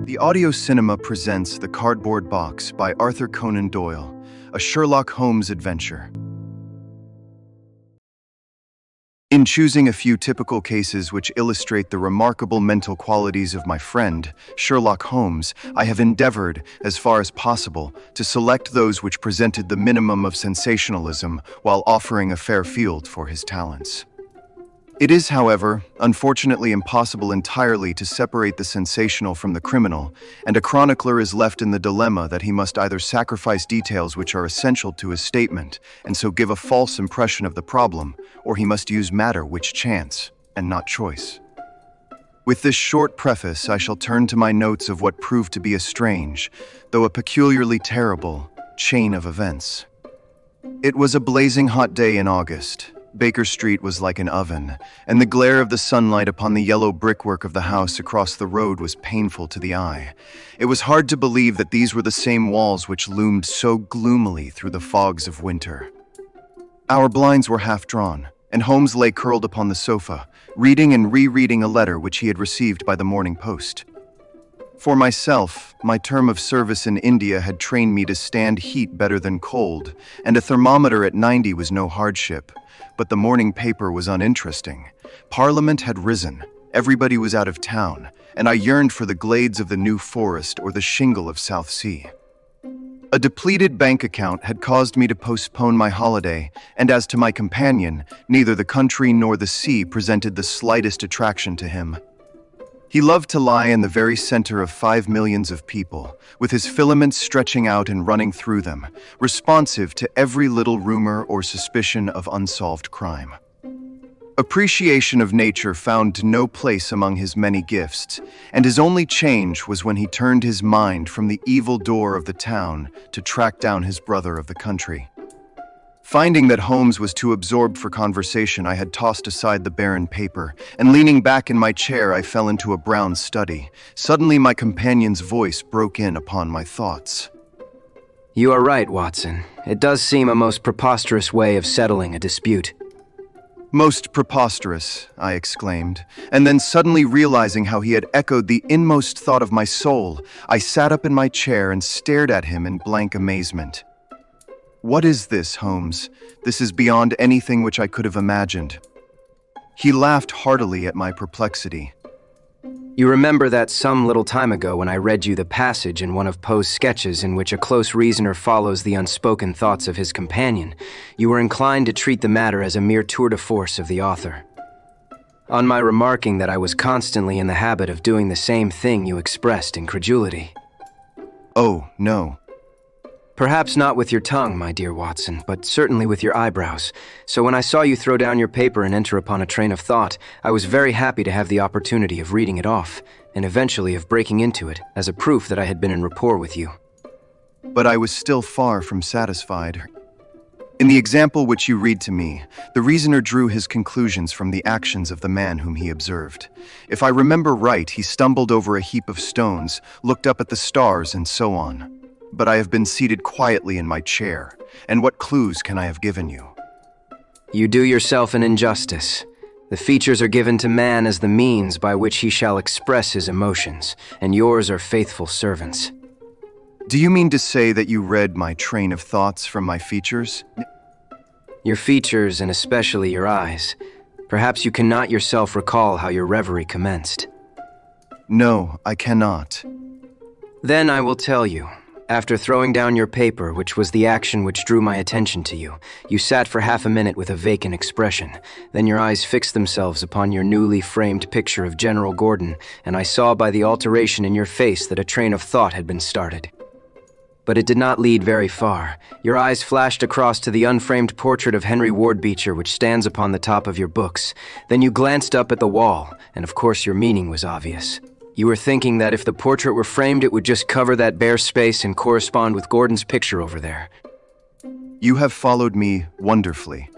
The audio cinema presents The Cardboard Box by Arthur Conan Doyle, a Sherlock Holmes adventure. In choosing a few typical cases which illustrate the remarkable mental qualities of my friend, Sherlock Holmes, I have endeavored, as far as possible, to select those which presented the minimum of sensationalism while offering a fair field for his talents. It is, however, unfortunately impossible entirely to separate the sensational from the criminal, and a chronicler is left in the dilemma that he must either sacrifice details which are essential to his statement, and so give a false impression of the problem, or he must use matter which chance, and not choice. With this short preface, I shall turn to my notes of what proved to be a strange, though a peculiarly terrible, chain of events. It was a blazing hot day in August. Baker Street was like an oven, and the glare of the sunlight upon the yellow brickwork of the house across the road was painful to the eye. It was hard to believe that these were the same walls which loomed so gloomily through the fogs of winter. Our blinds were half drawn, and Holmes lay curled upon the sofa, reading and rereading a letter which he had received by the morning post. For myself, my term of service in India had trained me to stand heat better than cold, and a thermometer at 90 was no hardship. But the morning paper was uninteresting. Parliament had risen, everybody was out of town, and I yearned for the glades of the New Forest or the shingle of South Sea. A depleted bank account had caused me to postpone my holiday, and as to my companion, neither the country nor the sea presented the slightest attraction to him. He loved to lie in the very center of 5 millions of people, with his filaments stretching out and running through them, responsive to every little rumor or suspicion of unsolved crime. Appreciation of nature found no place among his many gifts, and his only change was when he turned his mind from the evil door of the town to track down his brother of the country. Finding that Holmes was too absorbed for conversation, I had tossed aside the barren paper, and leaning back in my chair, I fell into a brown study. Suddenly, my companion's voice broke in upon my thoughts. You are right, Watson. It does seem a most preposterous way of settling a dispute. Most preposterous, I exclaimed, and then suddenly realizing how he had echoed the inmost thought of my soul, I sat up in my chair and stared at him in blank amazement. What is this, Holmes? This is beyond anything which I could have imagined. He laughed heartily at my perplexity. You remember that some little time ago when I read you the passage in one of Poe's sketches in which a close reasoner follows the unspoken thoughts of his companion, you were inclined to treat the matter as a mere tour de force of the author. On my remarking that I was constantly in the habit of doing the same thing, you expressed incredulity. Oh, no. Perhaps not with your tongue, my dear Watson, but certainly with your eyebrows. So when I saw you throw down your paper and enter upon a train of thought, I was very happy to have the opportunity of reading it off, and eventually of breaking into it, as a proof that I had been in rapport with you. But I was still far from satisfied. In the example which you read to me, the reasoner drew his conclusions from the actions of the man whom he observed. If I remember right, he stumbled over a heap of stones, looked up at the stars, and so on. But I have been seated quietly in my chair, and what clues can I have given you? You do yourself an injustice. The features are given to man as the means by which he shall express his emotions, and yours are faithful servants. Do you mean to say that you read my train of thoughts from my features? Your features, and especially your eyes. Perhaps you cannot yourself recall how your reverie commenced. No, I cannot. Then I will tell you. After throwing down your paper, which was the action which drew my attention to you, you sat for half a minute with a vacant expression. Then your eyes fixed themselves upon your newly framed picture of General Gordon, and I saw by the alteration in your face that a train of thought had been started. But it did not lead very far. Your eyes flashed across to the unframed portrait of Henry Ward Beecher which stands upon the top of your books. Then you glanced up at the wall, and of course your meaning was obvious. You were thinking that if the portrait were framed, it would just cover that bare space and correspond with Gordon's picture over there. You have followed me wonderfully.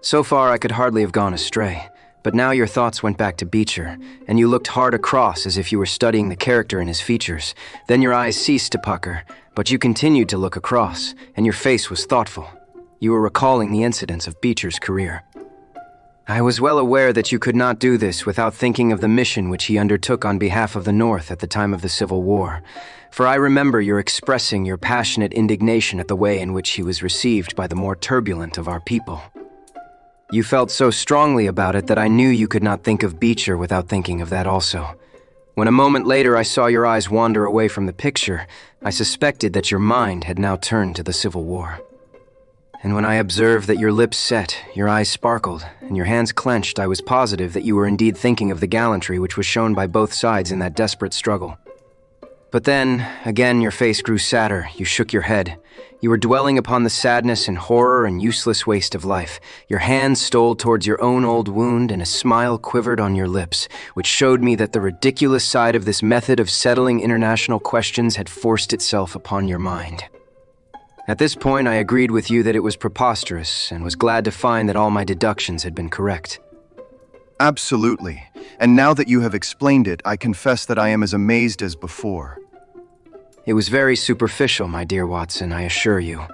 So far, I could hardly have gone astray. But now your thoughts went back to Beecher, and you looked hard across as if you were studying the character in his features. Then your eyes ceased to pucker, but you continued to look across, and your face was thoughtful. You were recalling the incidents of Beecher's career. I was well aware that you could not do this without thinking of the mission which he undertook on behalf of the North at the time of the Civil War, for I remember your expressing your passionate indignation at the way in which he was received by the more turbulent of our people. You felt so strongly about it that I knew you could not think of Beecher without thinking of that also. When a moment later I saw your eyes wander away from the picture, I suspected that your mind had now turned to the Civil War. And when I observed that your lips set, your eyes sparkled, and your hands clenched, I was positive that you were indeed thinking of the gallantry which was shown by both sides in that desperate struggle. But then, again your face grew sadder, you shook your head. You were dwelling upon the sadness and horror and useless waste of life. Your hand stole towards your own old wound, and a smile quivered on your lips, which showed me that the ridiculous side of this method of settling international questions had forced itself upon your mind. At this point, I agreed with you that it was preposterous, and was glad to find that all my deductions had been correct. Absolutely. And now that you have explained it, I confess that I am as amazed as before. It was very superficial, my dear Watson, I assure you.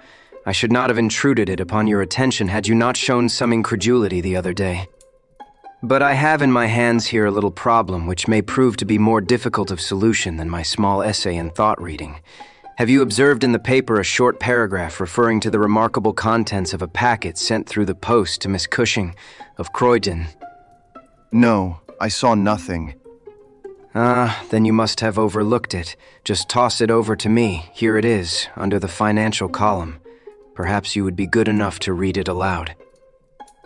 I should not have intruded it upon your attention had you not shown some incredulity the other day. But I have in my hands here a little problem which may prove to be more difficult of solution than my small essay in thought reading. Have you observed in the paper a short paragraph referring to the remarkable contents of a packet sent through the post to Miss Cushing of Croydon? No, I saw nothing. Then you must have overlooked it. Just toss it over to me. Here it is, under the financial column. Perhaps you would be good enough to read it aloud.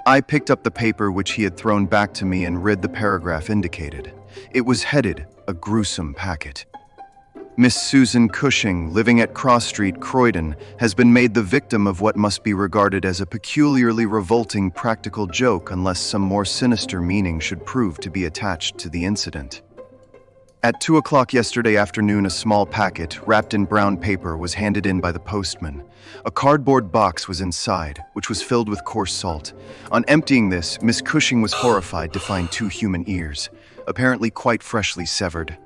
I picked up the paper which he had thrown back to me and read the paragraph indicated. It was headed, "A Gruesome Packet." Miss Susan Cushing, living at Cross Street, Croydon, has been made the victim of what must be regarded as a peculiarly revolting practical joke unless some more sinister meaning should prove to be attached to the incident. At 2 o'clock yesterday afternoon, a small packet, wrapped in brown paper, was handed in by the postman. A cardboard box was inside, which was filled with coarse salt. On emptying this, Miss Cushing was horrified to find 2 human ears, apparently quite freshly severed.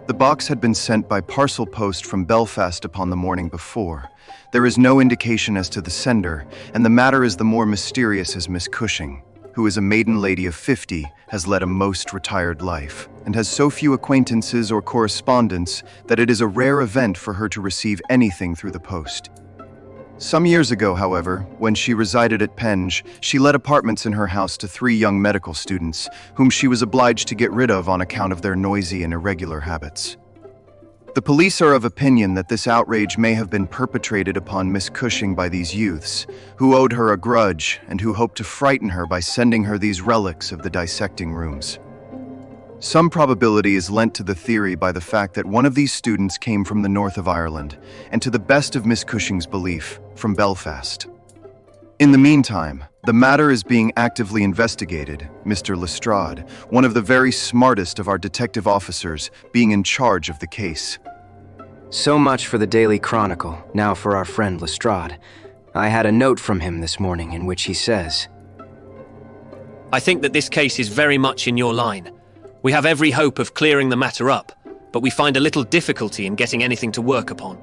The box had been sent by parcel post from Belfast upon the morning before. There is no indication as to the sender, and the matter is the more mysterious as Miss Cushing, who is a maiden lady of 50, has led a most retired life, and has so few acquaintances or correspondents that it is a rare event for her to receive anything through the post. Some years ago, however, when she resided at Penge, she let apartments in her house to 3 young medical students, whom she was obliged to get rid of on account of their noisy and irregular habits. The police are of opinion that this outrage may have been perpetrated upon Miss Cushing by these youths, who owed her a grudge and who hoped to frighten her by sending her these relics of the dissecting rooms. Some probability is lent to the theory by the fact that one of these students came from the north of Ireland, and to the best of Miss Cushing's belief, from Belfast. In the meantime, the matter is being actively investigated, Mr. Lestrade, one of the very smartest of our detective officers, being in charge of the case. So much for the Daily Chronicle, now for our friend Lestrade. I had a note from him this morning in which he says, I think that this case is very much in your line. We have every hope of clearing the matter up, but we find a little difficulty in getting anything to work upon.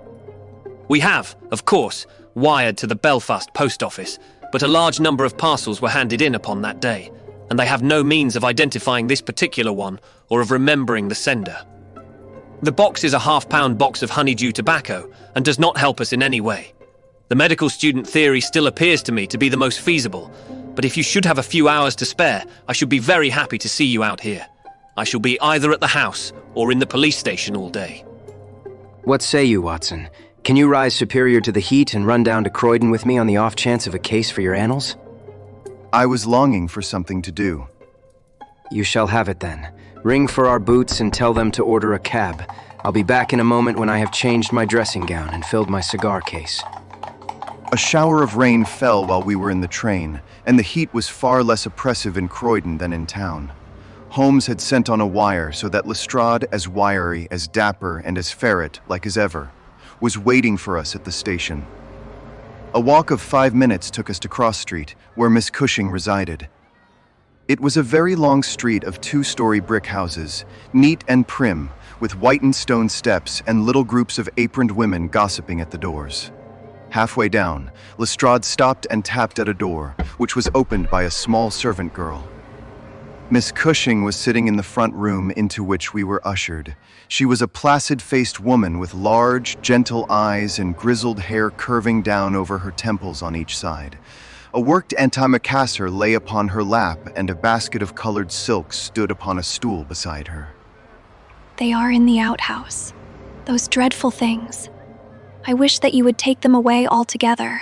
We have, of course, wired to the Belfast post office, but a large number of parcels were handed in upon that day, and they have no means of identifying this particular one or of remembering the sender. The box is a half-pound box of honeydew tobacco and does not help us in any way. The medical student theory still appears to me to be the most feasible, but if you should have a few hours to spare, I should be very happy to see you out here. I shall be either at the house or in the police station all day. What say you, Watson? Can you rise superior to the heat and run down to Croydon with me on the off chance of a case for your annals? I was longing for something to do. You shall have it then. Ring for our boots and tell them to order a cab. I'll be back in a moment when I have changed my dressing gown and filled my cigar case. A shower of rain fell while we were in the train, and the heat was far less oppressive in Croydon than in town. Holmes had sent on a wire so that Lestrade, as wiry, as dapper, and as ferret-like as ever, was waiting for us at the station. A walk of 5 minutes took us to Cross Street, where Miss Cushing resided. It was a very long street of 2-story brick houses, neat and prim, with whitened stone steps and little groups of aproned women gossiping at the doors. Halfway down, Lestrade stopped and tapped at a door, which was opened by a small servant girl. Miss Cushing was sitting in the front room into which we were ushered. She was a placid-faced woman with large, gentle eyes and grizzled hair curving down over her temples on each side. A worked antimacassar lay upon her lap, and a basket of colored silks stood upon a stool beside her. They are in the outhouse. Those dreadful things. I wish that you would take them away altogether.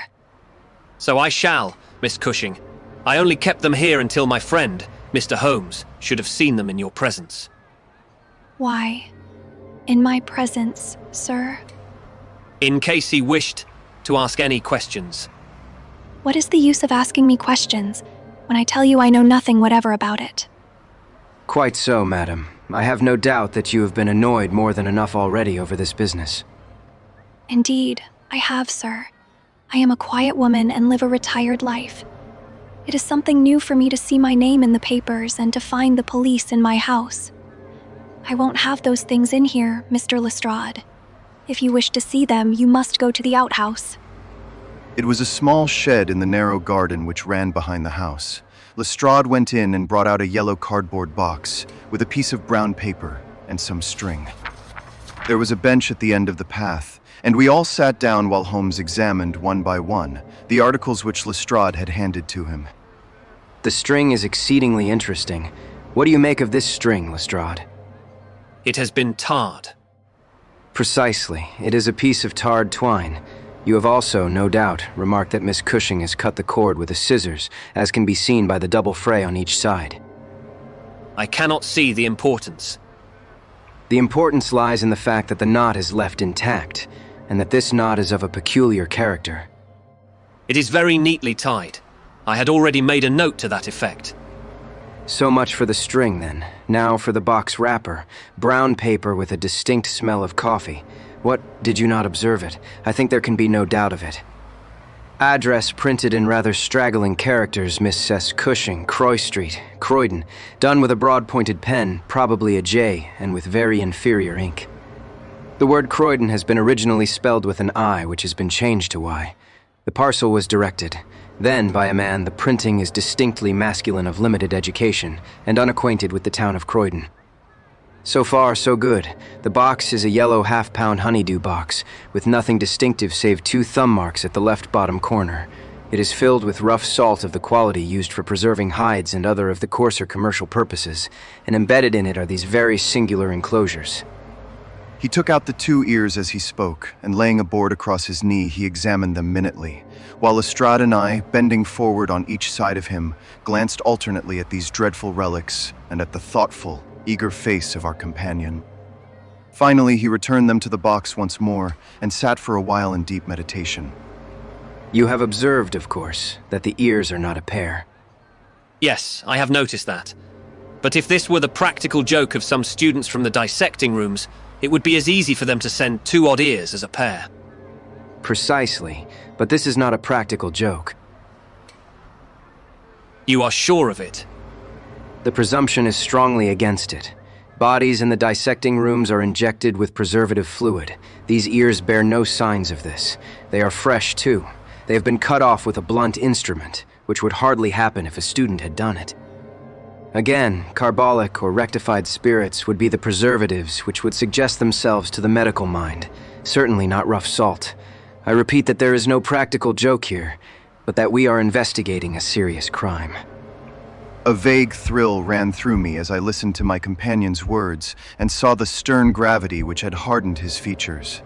So I shall, Miss Cushing. I only kept them here until my friend, Mr. Holmes, should have seen them in your presence. Why? In my presence, sir? In case he wished to ask any questions. What is the use of asking me questions when I tell you I know nothing whatever about it? Quite so, madam. I have no doubt that you have been annoyed more than enough already over this business. Indeed, I have, sir. I am a quiet woman and live a retired life. It is something new for me to see my name in the papers and to find the police in my house. I won't have those things in here, Mr. Lestrade. If you wish to see them, you must go to the outhouse. It was a small shed in the narrow garden which ran behind the house. Lestrade went in and brought out a yellow cardboard box with a piece of brown paper and some string. There was a bench at the end of the path, and we all sat down while Holmes examined one by one the articles which Lestrade had handed to him. The string is exceedingly interesting. What do you make of this string, Lestrade? It has been tarred. Precisely. It is a piece of tarred twine. You have also, no doubt, remarked that Miss Cushing has cut the cord with the scissors, as can be seen by the double fray on each side. I cannot see the importance. The importance lies in the fact that the knot is left intact, and that this knot is of a peculiar character. It is very neatly tied. I had already made a note to that effect. So much for the string, then. Now for the box wrapper. Brown paper with a distinct smell of coffee. What, did you not observe it? I think there can be no doubt of it. Address printed in rather straggling characters, Miss S. Cushing, Croy Street, Croydon, done with a broad-pointed pen, probably a J, and with very inferior ink. The word Croydon has been originally spelled with an I, which has been changed to Y. The parcel was directed. Then, by a man, the printing is distinctly masculine of limited education and unacquainted with the town of Croydon. So far, so good. The box is a yellow half-pound honeydew box, with nothing distinctive save 2 thumb marks at the left bottom corner. It is filled with rough salt of the quality used for preserving hides and other of the coarser commercial purposes, and embedded in it are these very singular enclosures. He took out the 2 ears as he spoke, and laying a board across his knee, he examined them minutely, while Lestrade and I, bending forward on each side of him, glanced alternately at these dreadful relics and at the thoughtful, eager face of our companion. Finally, he returned them to the box once more and sat for a while in deep meditation. You have observed, of course, that the ears are not a pair. Yes, I have noticed that. But if this were the practical joke of some students from the dissecting rooms, it would be as easy for them to send 2 odd ears as a pair. Precisely, but this is not a practical joke. You are sure of it? The presumption is strongly against it. Bodies in the dissecting rooms are injected with preservative fluid. These ears bear no signs of this. They are fresh, too. They have been cut off with a blunt instrument, which would hardly happen if a student had done it. Again, carbolic or rectified spirits would be the preservatives which would suggest themselves to the medical mind, certainly not rough salt. I repeat that there is no practical joke here, but that we are investigating a serious crime. A vague thrill ran through me as I listened to my companion's words and saw the stern gravity which had hardened his features.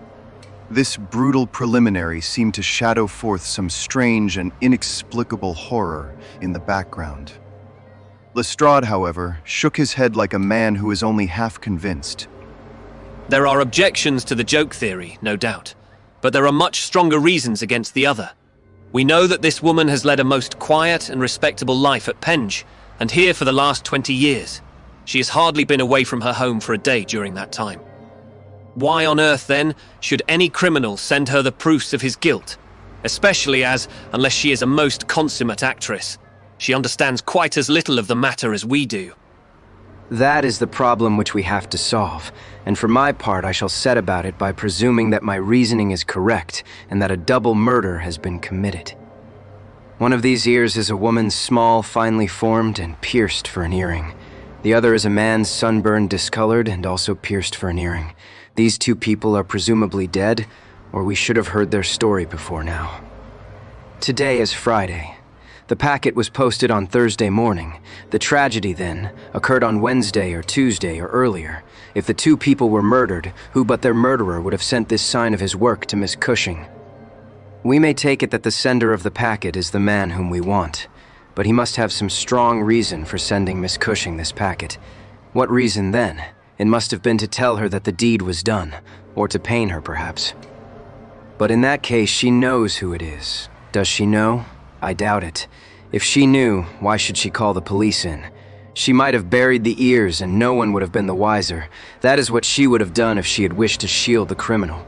This brutal preliminary seemed to shadow forth some strange and inexplicable horror in the background. Lestrade, however, shook his head like a man who is only half convinced. There are objections to the joke theory, no doubt, but there are much stronger reasons against the other. We know that this woman has led a most quiet and respectable life at Penge, and here for the last 20 years. She has hardly been away from her home for a day during that time. Why on earth, then, should any criminal send her the proofs of his guilt? Especially as, unless she is a most consummate actress, she understands quite as little of the matter as we do. That is the problem which we have to solve, and for my part I shall set about it by presuming that my reasoning is correct and that a double murder has been committed. One of these ears is a woman's small, finely formed, and pierced for an earring. The other is a man's sunburned, discolored, and also pierced for an earring. These two people are presumably dead, or we should have heard their story before now. Today is Friday. The packet was posted on Thursday morning. The tragedy, then, occurred on Wednesday or Tuesday or earlier. If the two people were murdered, who but their murderer would have sent this sign of his work to Miss Cushing? We may take it that the sender of the packet is the man whom we want, but he must have some strong reason for sending Miss Cushing this packet. What reason, then? It must have been to tell her that the deed was done, or to pain her, perhaps. But in that case, she knows who it is. Does she know? I doubt it. If she knew, why should she call the police in? She might have buried the ears and no one would have been the wiser. That is what she would have done if she had wished to shield the criminal.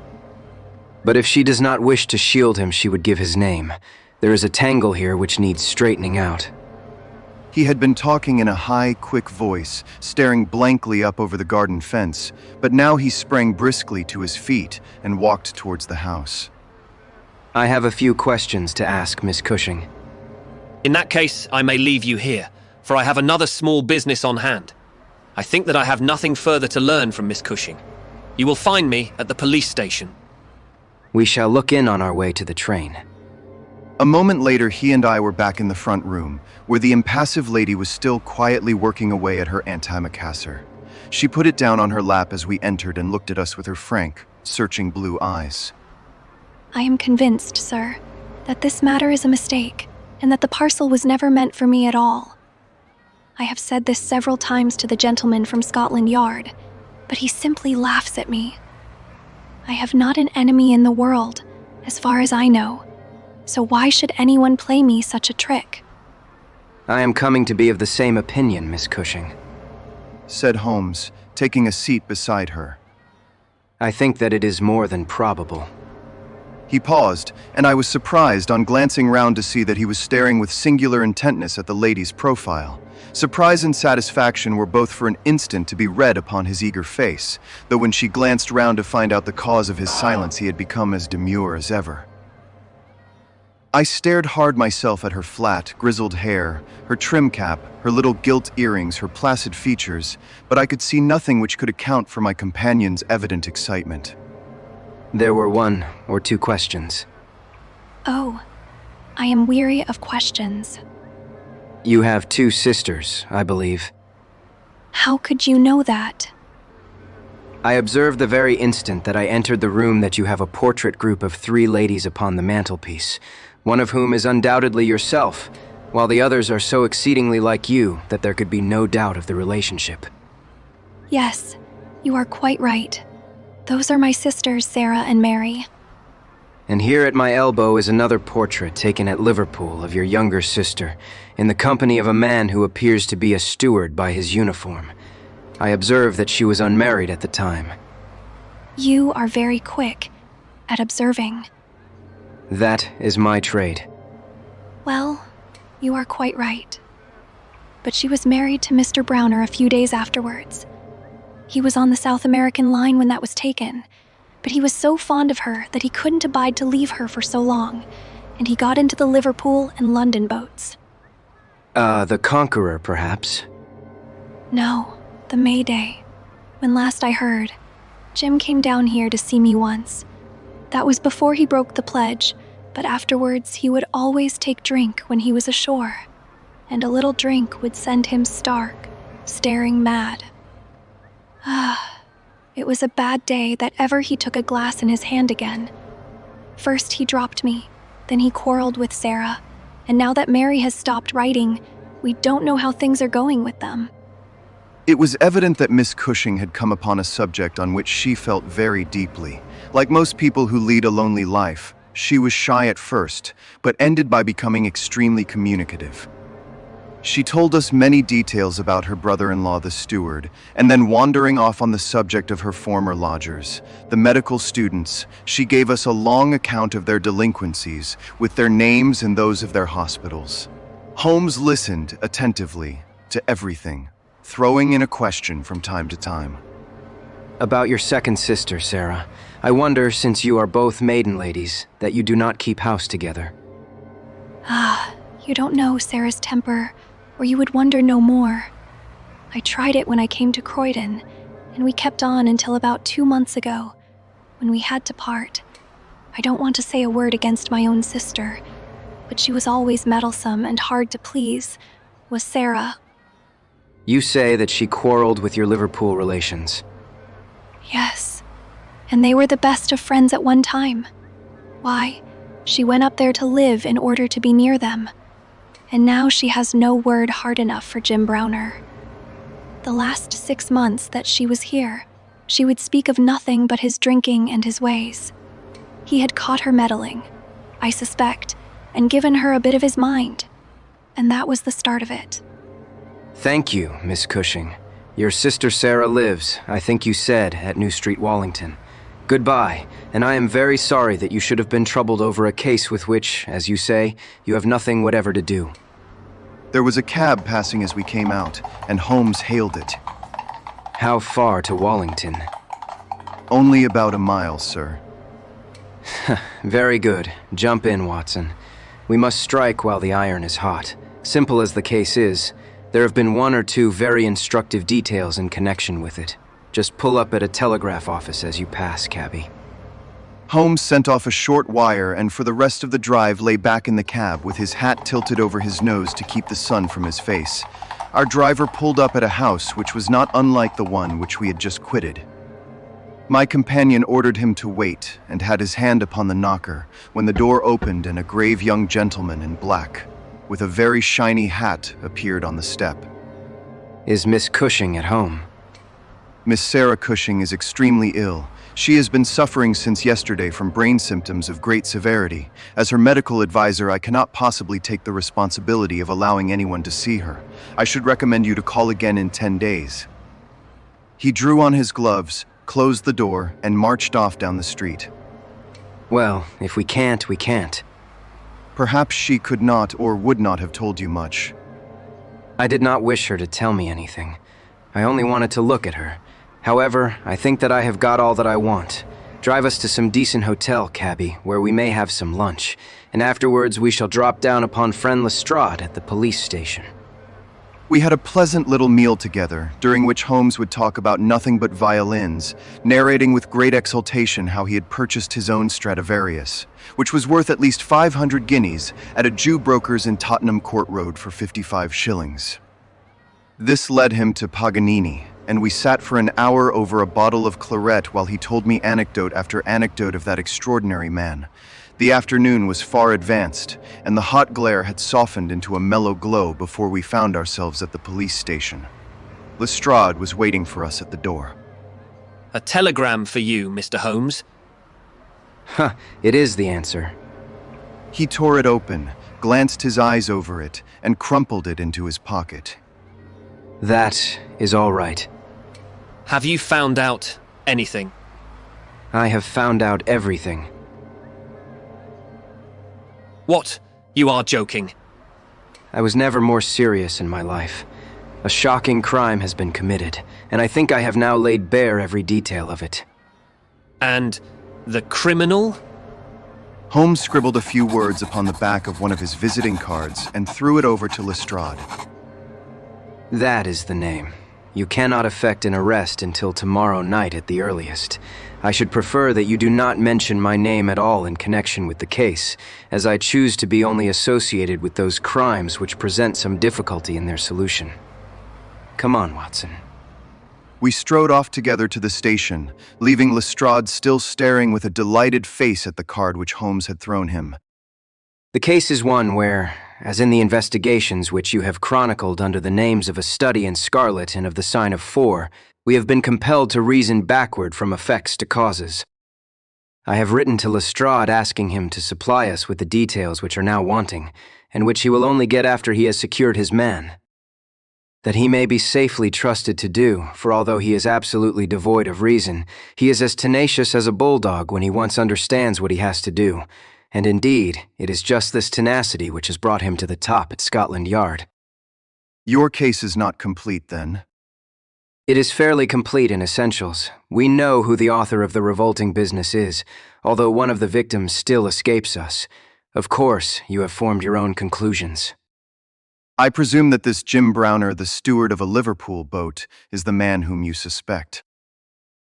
But if she does not wish to shield him, she would give his name. There is a tangle here which needs straightening out. He had been talking in a high, quick voice, staring blankly up over the garden fence, but now he sprang briskly to his feet and walked towards the house. I have a few questions to ask Miss Cushing. In that case, I may leave you here, for I have another small business on hand. I think that I have nothing further to learn from Miss Cushing. You will find me at the police station. We shall look in on our way to the train. A moment later, he and I were back in the front room, where the impassive lady was still quietly working away at her antimacassar. She put it down on her lap as we entered and looked at us with her frank, searching blue eyes. I am convinced, sir, that this matter is a mistake, and that the parcel was never meant for me at all. I have said this several times to the gentleman from Scotland Yard, but he simply laughs at me. I have not an enemy in the world, as far as I know, so why should anyone play me such a trick? I am coming to be of the same opinion, Miss Cushing, said Holmes, taking a seat beside her. I think that it is more than probable. He paused, and I was surprised on glancing round to see that he was staring with singular intentness at the lady's profile. Surprise and satisfaction were both for an instant to be read upon his eager face, though when she glanced round to find out the cause of his silence, he had become as demure as ever. I stared hard myself at her flat, grizzled hair, her trim cap, her little gilt earrings, her placid features, but I could see nothing which could account for my companion's evident excitement. There were one or two questions. Oh, I am weary of questions. You have two sisters, I believe. How could you know that? I observed the very instant that I entered the room that you have a portrait group of 3 ladies upon the mantelpiece, one of whom is undoubtedly yourself, while the others are so exceedingly like you that there could be no doubt of the relationship. Yes, you are quite right. Those are my sisters, Sarah and Mary. And here at my elbow is another portrait taken at Liverpool of your younger sister, in the company of a man who appears to be a steward by his uniform. I observe that she was unmarried at the time. You are very quick at observing. That is my trade. Well, you are quite right. But she was married to Mr. Browner a few days afterwards. He was on the South American line when that was taken, but he was so fond of her that he couldn't abide to leave her for so long, and he got into the Liverpool and London boats. The Conqueror, perhaps? No, the Mayday. When last I heard, Jim came down here to see me once. That was before he broke the pledge, but afterwards he would always take drink when he was ashore, and a little drink would send him stark, staring mad. It was a bad day that ever he took a glass in his hand again. First he dropped me, then he quarreled with Sarah, and now that Mary has stopped writing, we don't know how things are going with them. It was evident that Miss Cushing had come upon a subject on which she felt very deeply. Like most people who lead a lonely life, she was shy at first, but ended by becoming extremely communicative. She told us many details about her brother-in-law, the steward, and then wandering off on the subject of her former lodgers, the medical students, she gave us a long account of their delinquencies, with their names and those of their hospitals. Holmes listened attentively to everything. throwing in a question from time to time. About your second sister, Sarah. I wonder, since you are both maiden ladies, that you do not keep house together. You don't know Sarah's temper, or you would wonder no more. I tried it when I came to Croydon, and we kept on until about 2 months ago, when we had to part. I don't want to say a word against my own sister, but she was always meddlesome and hard to please, was Sarah. You say that she quarreled with your Liverpool relations. Yes, and they were the best of friends at one time. Why, she went up there to live in order to be near them. And now she has no word hard enough for Jim Browner. The last 6 months that she was here, she would speak of nothing but his drinking and his ways. He had caught her meddling, I suspect, and given her a bit of his mind. And that was the start of it. Thank you, Miss Cushing. Your sister Sarah lives, I think you said, at New Street, Wallington. Goodbye, and I am very sorry that you should have been troubled over a case with which, as you say, you have nothing whatever to do. There was a cab passing as we came out, and Holmes hailed it. How far to Wallington? Only about a mile, sir. Very good. Jump in, Watson. We must strike while the iron is hot. Simple as the case is, there have been 1 or 2 very instructive details in connection with it. Just pull up at a telegraph office as you pass, cabby. Holmes sent off a short wire and for the rest of the drive lay back in the cab with his hat tilted over his nose to keep the sun from his face. Our driver pulled up at a house which was not unlike the one which we had just quitted. My companion ordered him to wait and had his hand upon the knocker when the door opened and a grave young gentleman in black, with a very shiny hat, appeared on the step. Is Miss Cushing at home? Miss Sarah Cushing is extremely ill. She has been suffering since yesterday from brain symptoms of great severity. As her medical advisor, I cannot possibly take the responsibility of allowing anyone to see her. I should recommend you to call again in 10 days. He drew on his gloves, closed the door, and marched off down the street. Well, if we can't, we can't. Perhaps she could not or would not have told you much. I did not wish her to tell me anything. I only wanted to look at her. However, I think that I have got all that I want. Drive us to some decent hotel, cabby, where we may have some lunch, and afterwards we shall drop down upon friend Lestrade at the police station. We had a pleasant little meal together, during which Holmes would talk about nothing but violins, narrating with great exultation how he had purchased his own Stradivarius, which was worth at least 500 guineas at a Jew broker's in Tottenham Court Road for 55 shillings. This led him to Paganini, and we sat for an hour over a bottle of claret while he told me anecdote after anecdote of that extraordinary man. The afternoon was far advanced, and the hot glare had softened into a mellow glow before we found ourselves at the police station. Lestrade was waiting for us at the door. A telegram for you, Mr. Holmes. It is the answer. He tore it open, glanced his eyes over it, and crumpled it into his pocket. That is all right. Have you found out anything? I have found out everything. What? You are joking. I was never more serious in my life. A shocking crime has been committed, and I think I have now laid bare every detail of it. And the criminal? Holmes scribbled a few words upon the back of one of his visiting cards and threw it over to Lestrade. That is the name. You cannot effect an arrest until tomorrow night at the earliest. I should prefer that you do not mention my name at all in connection with the case, as I choose to be only associated with those crimes which present some difficulty in their solution. Come on, Watson. We strode off together to the station, leaving Lestrade still staring with a delighted face at the card which Holmes had thrown him. The case is one where, as in the investigations which you have chronicled under the names of A Study in Scarlet and of the Sign of Foor, we have been compelled to reason backward from effects to causes. I have written to Lestrade asking him to supply us with the details which are now wanting, and which he will only get after he has secured his man. That he may be safely trusted to do, for although he is absolutely devoid of reason, he is as tenacious as a bulldog when he once understands what he has to do. And indeed, it is just this tenacity which has brought him to the top at Scotland Yard. Your case is not complete, then. It is fairly complete in essentials. We know who the author of the revolting business is, although one of the victims still escapes us. Of course, you have formed your own conclusions. I presume that this Jim Browner, the steward of a Liverpool boat, is the man whom you suspect.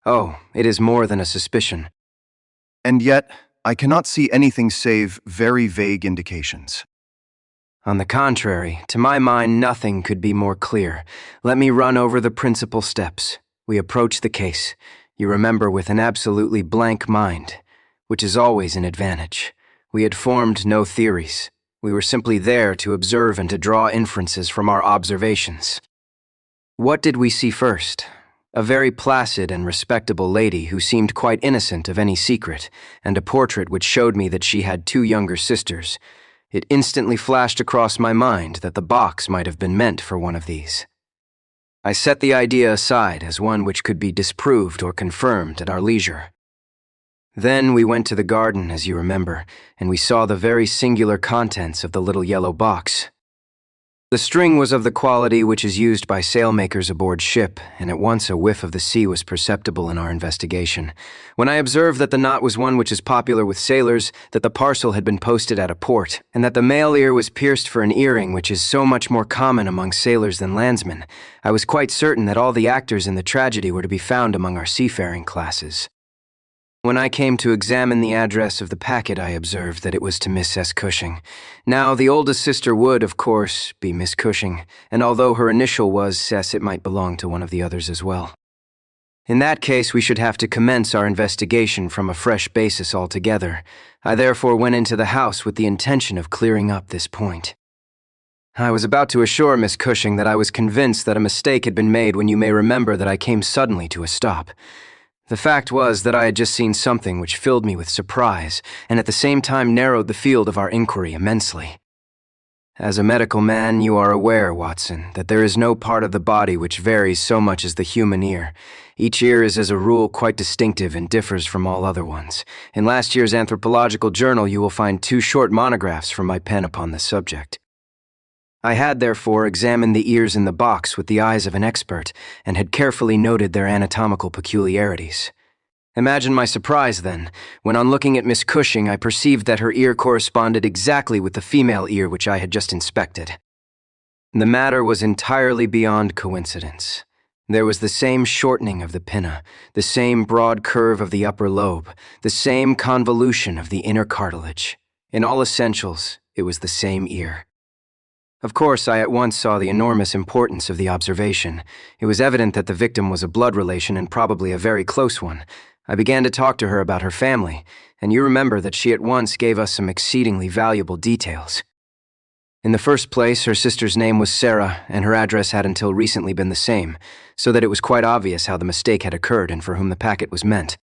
Oh, it is more than a suspicion. And yet, I cannot see anything save very vague indications. On the contrary, to my mind, nothing could be more clear. Let me run over the principal steps. We approach the case, you remember, with an absolutely blank mind, which is always an advantage. We had formed no theories. We were simply there to observe and to draw inferences from our observations. What did we see first? A very placid and respectable lady who seemed quite innocent of any secret, and a portrait which showed me that she had 2 younger sisters. It instantly flashed across my mind that the box might have been meant for one of these. I set the idea aside as one which could be disproved or confirmed at our leisure. Then we went to the garden, as you remember, and we saw the very singular contents of the little yellow box. The string was of the quality which is used by sailmakers aboard ship, and at once a whiff of the sea was perceptible in our investigation. When I observed that the knot was one which is popular with sailors, that the parcel had been posted at a port, and that the male ear was pierced for an earring which is so much more common among sailors than landsmen, I was quite certain that all the actors in the tragedy were to be found among our seafaring classes. When I came to examine the address of the packet, I observed that it was to Miss S. Cushing. Now, the oldest sister would, of course, be Miss Cushing, and although her initial was S, it might belong to one of the others as well. In that case, we should have to commence our investigation from a fresh basis altogether. I therefore went into the house with the intention of clearing up this point. I was about to assure Miss Cushing that I was convinced that a mistake had been made when you may remember that I came suddenly to a stop. The fact was that I had just seen something which filled me with surprise, and at the same time narrowed the field of our inquiry immensely. As a medical man, you are aware, Watson, that there is no part of the body which varies so much as the human ear. Each ear is as a rule quite distinctive and differs from all other ones. In last year's anthropological journal you will find 2 short monographs from my pen upon this subject. I had, therefore, examined the ears in the box with the eyes of an expert, and had carefully noted their anatomical peculiarities. Imagine my surprise, then, when on looking at Miss Cushing I perceived that her ear corresponded exactly with the female ear which I had just inspected. The matter was entirely beyond coincidence. There was the same shortening of the pinna, the same broad curve of the upper lobe, the same convolution of the inner cartilage. In all essentials, it was the same ear. Of course, I at once saw the enormous importance of the observation. It was evident that the victim was a blood relation and probably a very close one. I began to talk to her about her family, and you remember that she at once gave us some exceedingly valuable details. In the first place, her sister's name was Sarah, and her address had until recently been the same, so that it was quite obvious how the mistake had occurred and for whom the packet was meant.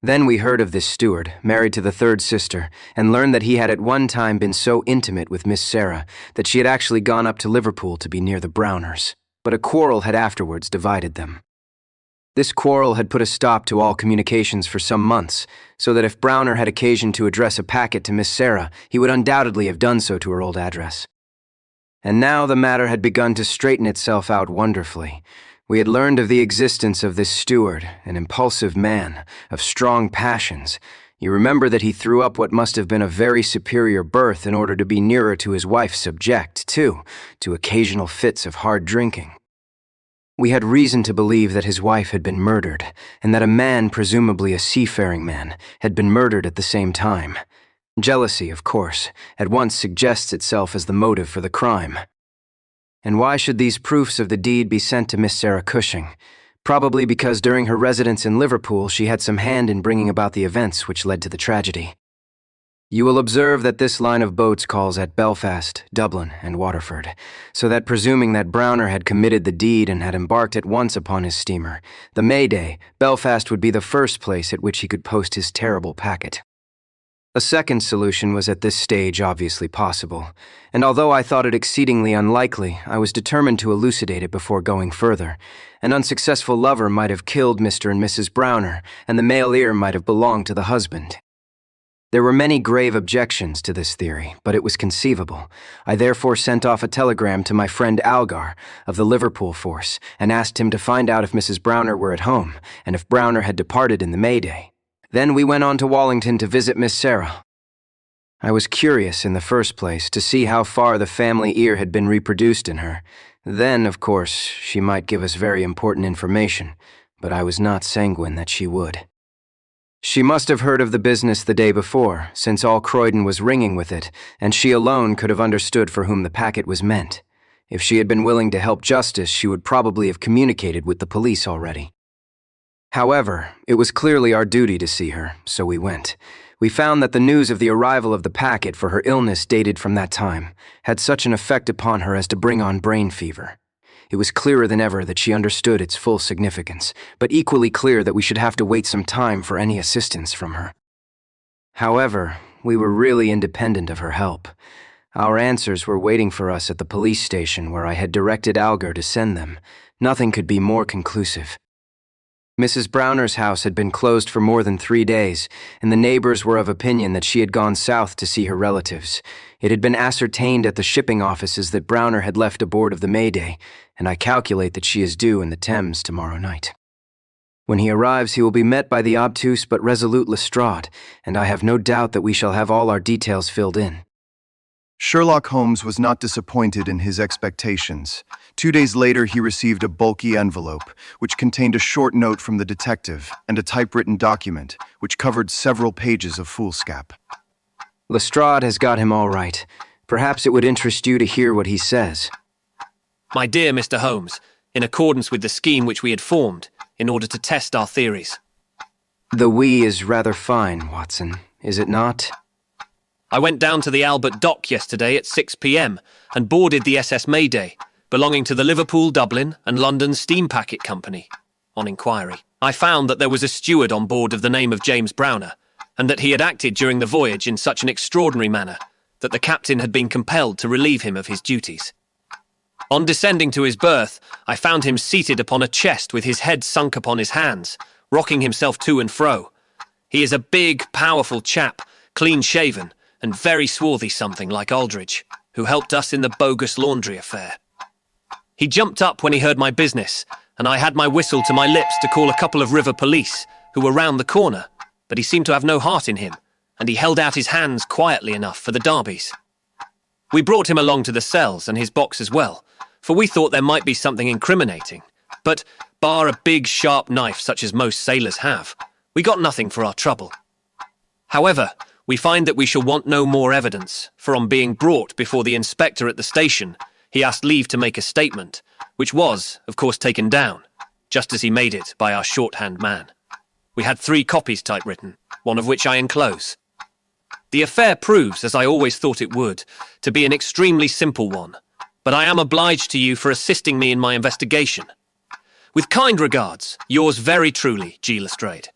Then we heard of this steward, married to the 3rd sister, and learned that he had at one time been so intimate with Miss Sarah that she had actually gone up to Liverpool to be near the Browners, but a quarrel had afterwards divided them. This quarrel had put a stop to all communications for some months, so that if Browner had occasion to address a packet to Miss Sarah, he would undoubtedly have done so to her old address. And now the matter had begun to straighten itself out wonderfully. We had learned of the existence of this steward, an impulsive man, of strong passions. You remember that he threw up what must have been a very superior birth in order to be nearer to his wife, subject, too, to occasional fits of hard drinking. We had reason to believe that his wife had been murdered, and that a man, presumably a seafaring man, had been murdered at the same time. Jealousy, of course, at once suggests itself as the motive for the crime. And why should these proofs of the deed be sent to Miss Sarah Cushing? Probably because during her residence in Liverpool she had some hand in bringing about the events which led to the tragedy. You will observe that this line of boats calls at Belfast, Dublin, and Waterford, so that presuming that Browner had committed the deed and had embarked at once upon his steamer, the May Day, Belfast would be the first place at which he could post his terrible packet. A second solution was at this stage obviously possible, and although I thought it exceedingly unlikely, I was determined to elucidate it before going further. An unsuccessful lover might have killed Mr. and Mrs. Browner, and the male ear might have belonged to the husband. There were many grave objections to this theory, but it was conceivable. I therefore sent off a telegram to my friend Algar of the Liverpool force and asked him to find out if Mrs. Browner were at home and if Browner had departed in the Mayday. Then we went on to Wallington to visit Miss Sarah. I was curious in the first place to see how far the family ear had been reproduced in her. Then, of course, she might give us very important information, but I was not sanguine that she would. She must have heard of the business the day before, since all Croydon was ringing with it, and she alone could have understood for whom the packet was meant. If she had been willing to help justice, she would probably have communicated with the police already. However, it was clearly our duty to see her, so we went. We found that the news of the arrival of the packet for her illness dated from that time had such an effect upon her as to bring on brain fever. It was clearer than ever that she understood its full significance, but equally clear that we should have to wait some time for any assistance from her. However, we were really independent of her help. Our answers were waiting for us at the police station where I had directed Algar to send them. Nothing could be more conclusive. Mrs. Browner's house had been closed for more than 3 days, and the neighbors were of opinion that she had gone south to see her relatives. It had been ascertained at the shipping offices that Browner had left aboard of the Mayday, and I calculate that she is due in the Thames tomorrow night. When he arrives, he will be met by the obtuse but resolute Lestrade, and I have no doubt that we shall have all our details filled in. Sherlock Holmes was not disappointed in his expectations. 2 days later, he received a bulky envelope, which contained a short note from the detective and a typewritten document, which covered several pages of foolscap. Lestrade has got him all right. Perhaps it would interest you to hear what he says. My dear Mr. Holmes, in accordance with the scheme which we had formed, in order to test our theories. The we is rather fine, Watson, is it not? I went down to the Albert Dock yesterday at 6 p.m. and boarded the SS Mayday, belonging to the Liverpool, Dublin and London Steam Packet Company. On inquiry, I found that there was a steward on board of the name of James Browner, and that he had acted during the voyage in such an extraordinary manner that the captain had been compelled to relieve him of his duties. On descending to his berth, I found him seated upon a chest with his head sunk upon his hands, rocking himself to and fro. He is a big, powerful chap, clean-shaven, and very swarthy, something like Aldridge, who helped us in the bogus laundry affair. He jumped up when he heard my business, and I had my whistle to my lips to call a couple of river police, who were round the corner, but he seemed to have no heart in him, and he held out his hands quietly enough for the darbies. We brought him along to the cells and his box as well, for we thought there might be something incriminating, but, bar a big sharp knife such as most sailors have, we got nothing for our trouble. However, we find that we shall want no more evidence, for on being brought before the inspector at the station, he asked leave to make a statement, which was, of course, taken down, just as he made it by our shorthand man. We had 3 copies typewritten, one of which I enclose. The affair proves, as I always thought it would, to be an extremely simple one, but I am obliged to you for assisting me in my investigation. With kind regards, yours very truly, G. Lestrade.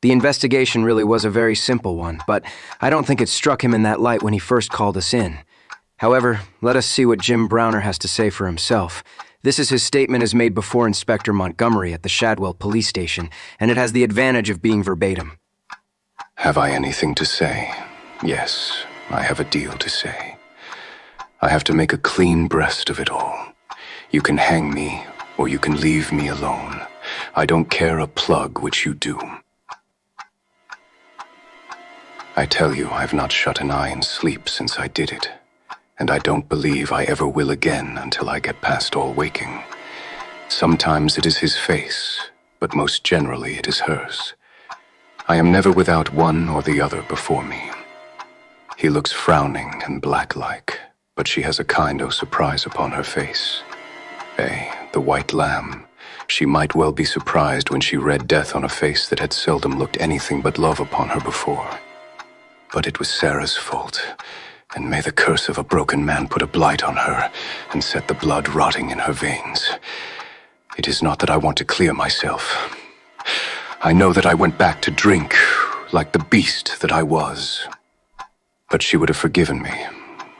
The investigation really was a very simple one, but I don't think it struck him in that light when he first called us in. However, let us see what Jim Browner has to say for himself. This is his statement as made before Inspector Montgomery at the Shadwell police station, and it has the advantage of being verbatim. Have I anything to say? Yes, I have a deal to say. I have to make a clean breast of it all. You can hang me, or you can leave me alone. I don't care a plug which you do. I tell you, I've not shut an eye in sleep since I did it, and I don't believe I ever will again until I get past all waking. Sometimes it is his face, but most generally it is hers. I am never without one or the other before me. He looks frowning and black-like, but she has a kind of surprise upon her face. The white lamb. She might well be surprised when she read death on a face that had seldom looked anything but love upon her before. But it was Sarah's fault, and may the curse of a broken man put a blight on her and set the blood rotting in her veins. It is not that I want to clear myself. I know that I went back to drink, like the beast that I was. But she would have forgiven me.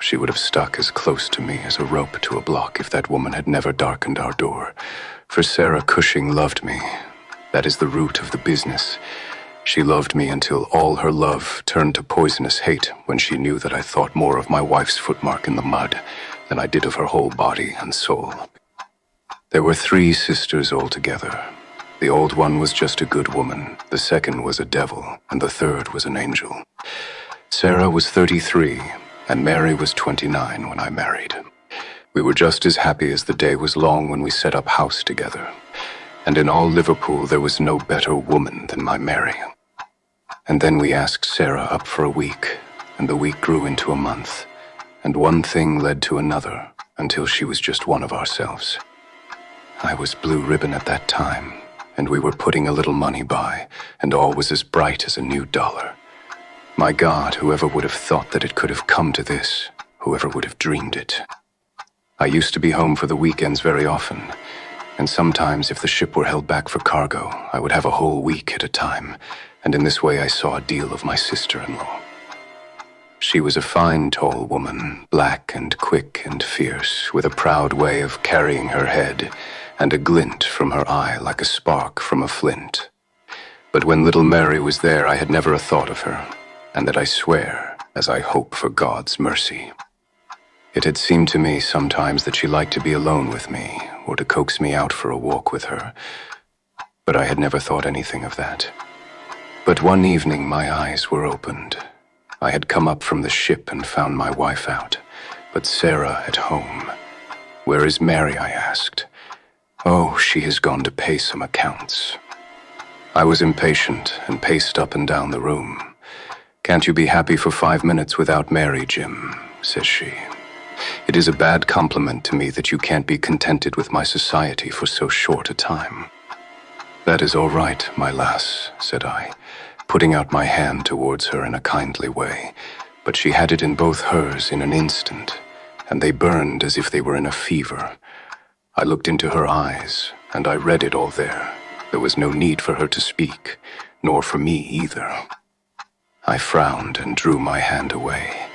She would have stuck as close to me as a rope to a block if that woman had never darkened our door. For Sarah Cushing loved me. That is the root of the business. She loved me until all her love turned to poisonous hate when she knew that I thought more of my wife's footmark in the mud than I did of her whole body and soul. There were 3 sisters altogether. The old one was just a good woman, the second was a devil, and the third was an angel. Sarah was 33, and Mary was 29 when I married. We were just as happy as the day was long when we set up house together. And in all Liverpool there was no better woman than my Mary. And then we asked Sarah up for a week, and the week grew into a month, and one thing led to another until she was just one of ourselves. I was blue ribbon at that time, and we were putting a little money by, and all was as bright as a new dollar. My God, whoever would have thought that it could have come to this, whoever would have dreamed it. I used to be home for the weekends very often, and sometimes if the ship were held back for cargo, I would have a whole week at a time, and in this way I saw a deal of my sister-in-law. She was a fine, tall woman, black and quick and fierce, with a proud way of carrying her head, and a glint from her eye like a spark from a flint. But when little Mary was there, I had never a thought of her, and that I swear, as I hope for God's mercy. It had seemed to me sometimes that she liked to be alone with me, or to coax me out for a walk with her, but I had never thought anything of that. But one evening my eyes were opened. I had come up from the ship and found my wife out, but Sarah at home. "Where is Mary?" I asked. "Oh, she has gone to pay some accounts." I was impatient and paced up and down the room. "Can't you be happy for 5 minutes without Mary, Jim?" says she. "It is a bad compliment to me that you can't be contented with my society for so short a time." "That is all right, my lass," said I, putting out my hand towards her in a kindly way, but she had it in both hers in an instant, and they burned as if they were in a fever. I looked into her eyes, and I read it all there. There was no need for her to speak, nor for me either. I frowned and drew my hand away.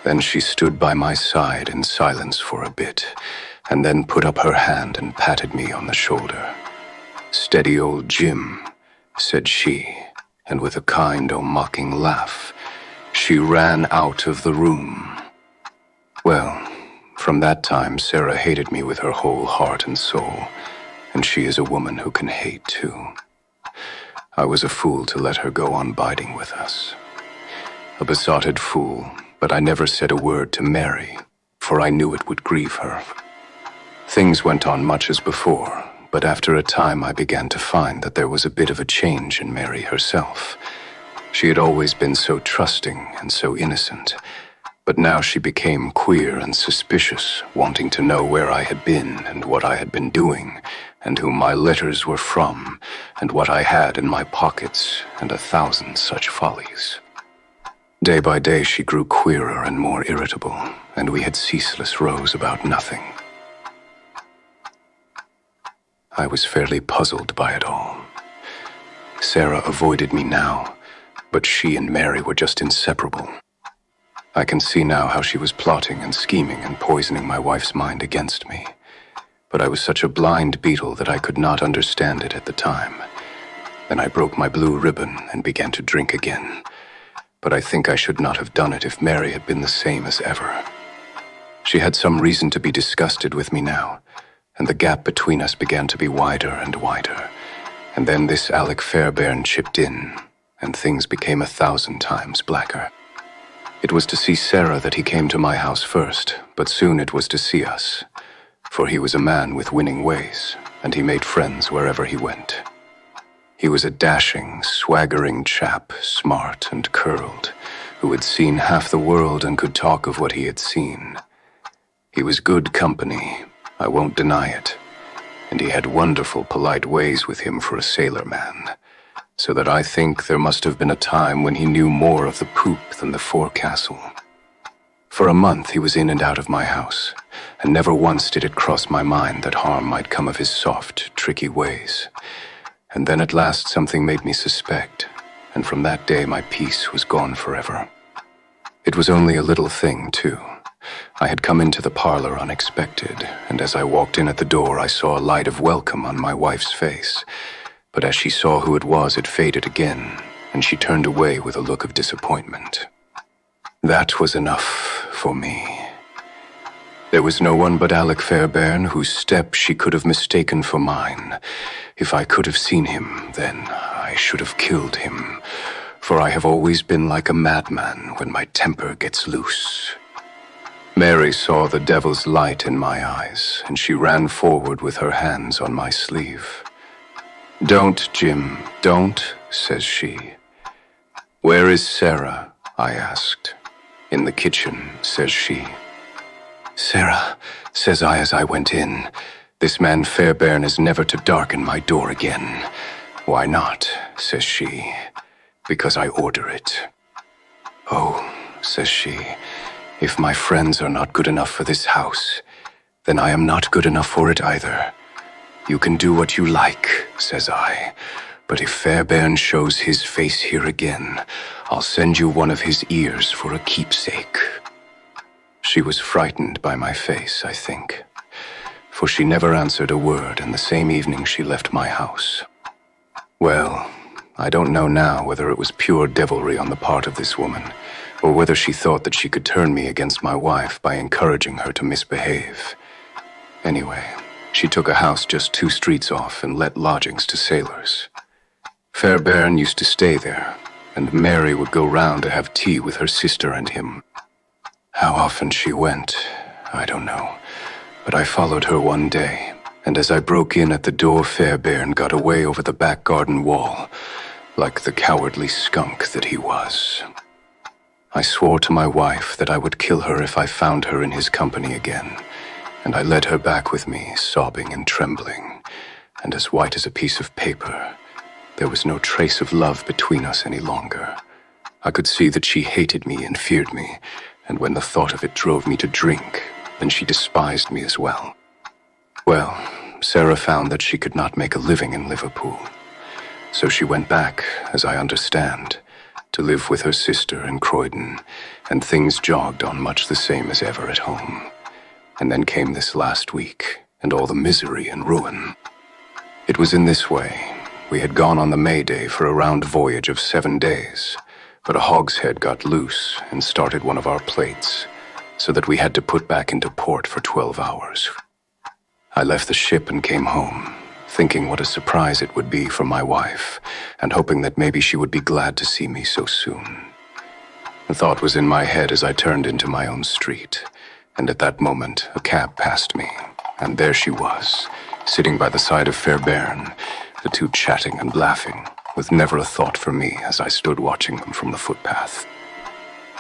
Then she stood by my side in silence for a bit, and then put up her hand and patted me on the shoulder. "Steady, old Jim," said she, and with a kind or mocking laugh, she ran out of the room. Well, from that time Sarah hated me with her whole heart and soul, and she is a woman who can hate too. I was a fool to let her go on biding with us. A besotted fool, but I never said a word to Mary, for I knew it would grieve her. Things went on much as before, but after a time I began to find that there was a bit of a change in Mary herself. She had always been so trusting and so innocent, but now she became queer and suspicious, wanting to know where I had been and what I had been doing, and whom my letters were from, and what I had in my pockets, and 1,000 such follies. Day by day she grew queerer and more irritable, and we had ceaseless rows about nothing. I was fairly puzzled by it all. Sarah avoided me now, but she and Mary were just inseparable. I can see now how she was plotting and scheming and poisoning my wife's mind against me. But I was such a blind beetle that I could not understand it at the time. Then I broke my blue ribbon and began to drink again. But I think I should not have done it if Mary had been the same as ever. She had some reason to be disgusted with me now, and the gap between us began to be wider and wider. And then this Alec Fairbairn chipped in, and things became 1,000 times blacker. It was to see Sarah that he came to my house first, but soon it was to see us, for he was a man with winning ways, and he made friends wherever he went. He was a dashing, swaggering chap, smart and curled, who had seen half the world and could talk of what he had seen. He was good company, I won't deny it, and he had wonderful polite ways with him for a sailor man, so that I think there must have been a time when he knew more of the poop than the forecastle. For a month he was in and out of my house, and never once did it cross my mind that harm might come of his soft, tricky ways. And then at last something made me suspect, and from that day my peace was gone forever. It was only a little thing, too. I had come into the parlor unexpected, and as I walked in at the door I saw a light of welcome on my wife's face. But as she saw who it was, it faded again, and she turned away with a look of disappointment. That was enough for me. There was no one but Alec Fairbairn whose step she could have mistaken for mine. If I could have seen him, then I should have killed him, for I have always been like a madman when my temper gets loose. Mary saw the devil's light in my eyes, and she ran forward with her hands on my sleeve. "Don't, Jim, don't," says she. "Where is Sarah?" I asked. "In the kitchen," says she. "Sarah," says I as I went in, "this man Fairbairn is never to darken my door again." "Why not?" says she. "Because I order it." "Oh," says she, "if my friends are not good enough for this house, then I am not good enough for it either. You can do what you like," says I, "but if Fairbairn shows his face here again, I'll send you one of his ears for a keepsake." She was frightened by my face, I think, for she never answered a word, and the same evening she left my house. Well, I don't know now whether it was pure devilry on the part of this woman, or whether she thought that she could turn me against my wife by encouraging her to misbehave. Anyway, she took a house just 2 streets off and let lodgings to sailors. Fairbairn used to stay there, and Mary would go round to have tea with her sister and him. How often she went, I don't know, but I followed her one day, and as I broke in at the door, Fairbairn got away over the back garden wall, like the cowardly skunk that he was. I swore to my wife that I would kill her if I found her in his company again, and I led her back with me, sobbing and trembling, and as white as a piece of paper. There was no trace of love between us any longer. I could see that she hated me and feared me, and when the thought of it drove me to drink, then she despised me as well. Well, Sarah found that she could not make a living in Liverpool, so she went back, as I understand, to live with her sister in Croydon, and things jogged on much the same as ever at home. And then came this last week, and all the misery and ruin. It was in this way. We had gone on the May Day for a round voyage of 7 days, but a hogshead got loose and started one of our plates, so that we had to put back into port for 12 hours. I left the ship and came home, thinking what a surprise it would be for my wife, and hoping that maybe she would be glad to see me so soon. The thought was in my head as I turned into my own street, and at that moment a cab passed me, and there she was, sitting by the side of Fairbairn, the two chatting and laughing, with never a thought for me as I stood watching them from the footpath.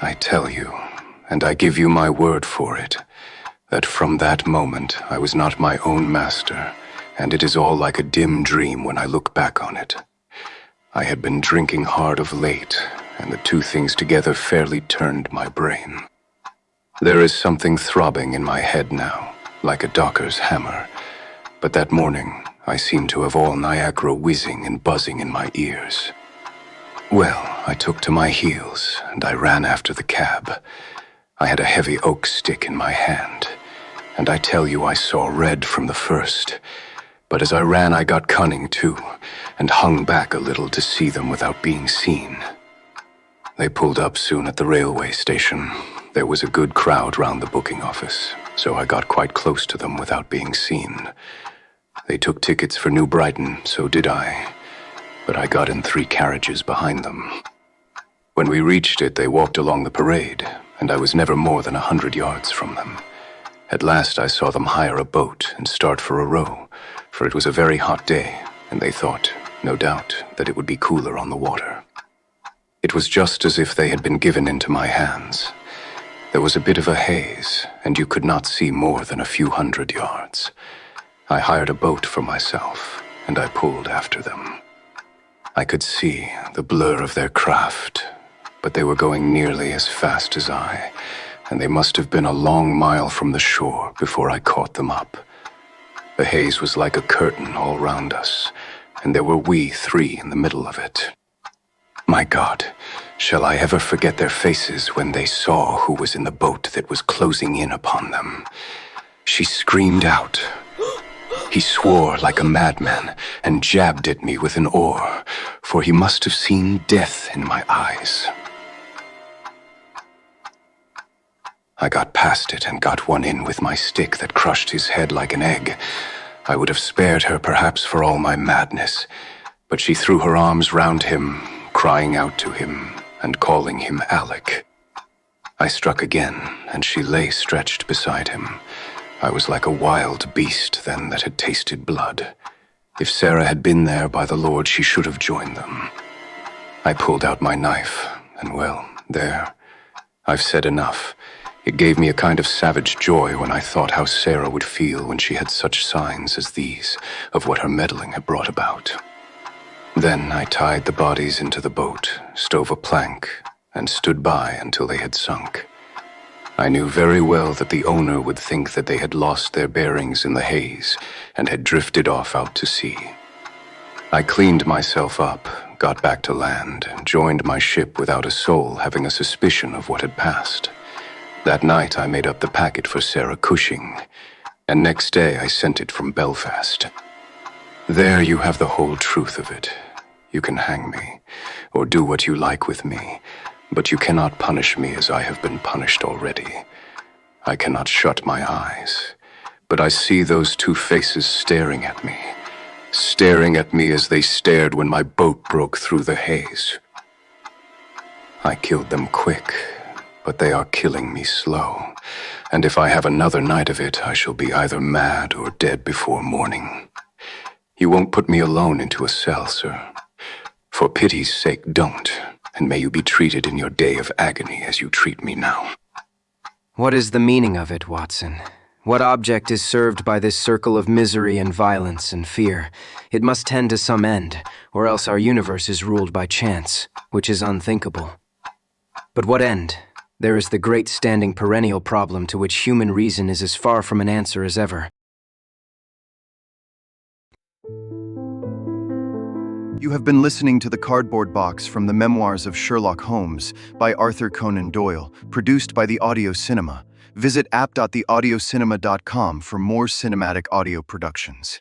I tell you, and I give you my word for it, that from that moment I was not my own master, and it is all like a dim dream when I look back on it. I had been drinking hard of late, and the two things together fairly turned my brain. There is something throbbing in my head now, like a docker's hammer, but that morning I seemed to have all Niagara whizzing and buzzing in my ears. Well, I took to my heels, and I ran after the cab. I had a heavy oak stick in my hand, and I tell you I saw red from the first. But as I ran, I got cunning too, and hung back a little to see them without being seen. They pulled up soon at the railway station. There was a good crowd round the booking office, so I got quite close to them without being seen. They took tickets for New Brighton, so did I, but I got in 3 carriages behind them. When we reached it, they walked along the parade, and I was never more than 100 yards from them. At last I saw them hire a boat and start for a row, for it was a very hot day, and they thought, no doubt, that it would be cooler on the water. It was just as if they had been given into my hands. There was a bit of a haze, and you could not see more than a few 100 yards. I hired a boat for myself, and I pulled after them. I could see the blur of their craft, but they were going nearly as fast as I, and they must have been a long mile from the shore before I caught them up. The haze was like a curtain all round us, and there were we 3 in the middle of it. My God, shall I ever forget their faces when they saw who was in the boat that was closing in upon them? She screamed out, He swore like a madman and jabbed at me with an oar, for he must have seen death in my eyes. I got past it and got one in with my stick that crushed his head like an egg. I would have spared her perhaps for all my madness, but she threw her arms round him, crying out to him and calling him Alec. I struck again, and she lay stretched beside him. I was like a wild beast then that had tasted blood. If Sarah had been there, by the Lord, she should have joined them. I pulled out my knife, and well, there. I've said enough. It gave me a kind of savage joy when I thought how Sarah would feel when she had such signs as these of what her meddling had brought about. Then I tied the bodies into the boat, stove a plank, and stood by until they had sunk. I knew very well that the owner would think that they had lost their bearings in the haze and had drifted off out to sea. I cleaned myself up, got back to land, and joined my ship without a soul having a suspicion of what had passed. That night I made up the packet for Sarah Cushing, and next day I sent it from Belfast. There you have the whole truth of it. You can hang me, or do what you like with me, but you cannot punish me as I have been punished already. I cannot shut my eyes, but I see those two faces staring at me as they stared when my boat broke through the haze. I killed them quick, but they are killing me slow, and if I have another night of it, I shall be either mad or dead before morning. You won't put me alone into a cell, sir. For pity's sake, don't, and may you be treated in your day of agony as you treat me now. What is the meaning of it, Watson? What object is served by this circle of misery and violence and fear? It must tend to some end, or else our universe is ruled by chance, which is unthinkable. But what end? There is the great standing perennial problem to which human reason is as far from an answer as ever. You have been listening to The Cardboard Box from the Memoirs of Sherlock Holmes by Arthur Conan Doyle, produced by The Audio Cinema. Visit app.theaudiocinema.com for more cinematic audio productions.